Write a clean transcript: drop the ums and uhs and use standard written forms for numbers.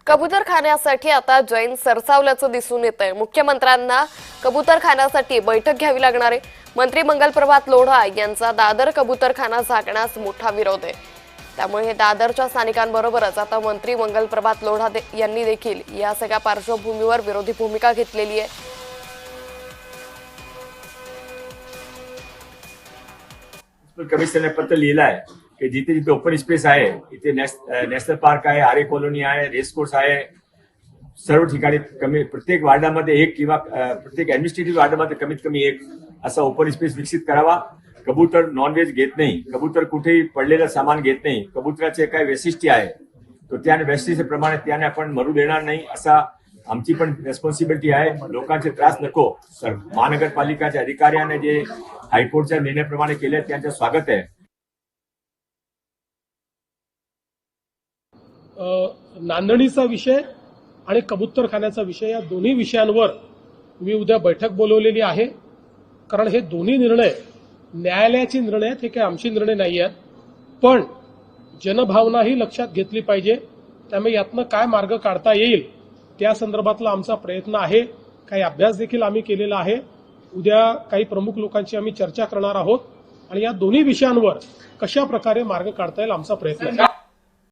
कबूतरखान्यासाठी आता जैन सरसावल्याचं दिसून येतंय। मुख्यमंत्र्यांना कबूतरखान्यासाठी बैठक घ्यावी लागणार आहे। मंत्री मंगलप्रभात लोढा यांचा दादर कबूतरखाना झाकण्यास मोठा विरोध आहे। त्यामुळे हे दादरच्या स्थानिकांबरोबरच आता मंत्री मंगलप्रभात लोढा यांनी देखील या सगळ्या पार्श्वभूमीवर विरोधी भूमिका घेतलेली आहे। कमिशनने पत्र लिहिलं आहे की जिथे जिथे ओपन स्पेस आहे, इथे नॅशनल पार्क आहे, आरे कॉलनी आहे, रेस कोर्स आहे, सर्व ठिकाणी प्रत्येक वार्डामध्ये एक किंवा प्रत्येक ऍडमिनिस्ट्रेटिव्ह वार्डामध्ये कमीत कमी एक असा ओपन स्पेस विकसित करावा। कबूतर नॉनव्हेज घेत नाही, कबूतर कुठेही पडलेलं सामान घेत नाही, कबूतराचे काय वैशिष्ट्य आहे तो त्या वैशिष्ट्याप्रमाणे त्याने आपण मरू देणार नाही, असा आमची पण रेस्पॉन्सिबिलिटी आहे। लोकांचे त्रास नको। सर, महानगरपालिकाच्या अधिकाऱ्याने जे हायकोर्टच्या निर्णयाप्रमाणे केले त्यांचं स्वागत आहे। नांदणीचा विषय आणि कबूतरखान्याचा विषय या दोन्ही विषयांवर मी उद्या बैठक बोलवलेली आहे। कारण हे दोन्ही निर्णय न्यायालयाचे निर्णय आहेत, हे काही आमचे निर्णय नाही आहेत, पण जनभावनाही लक्षात घेतली पाहिजे। त्यामुळे यातनं काय मार्ग काढता येईल त्या संदर्भातला आमचा प्रयत्न आहे। काही अभ्यास देखील आम्ही केलेला आहे। उद्या काही प्रमुख लोकांची आम्ही चर्चा करणार आहोत आणि या दोन्ही विषयांवर कशा प्रकारे मार्ग काढता येईल आमचा प्रयत्न आहे।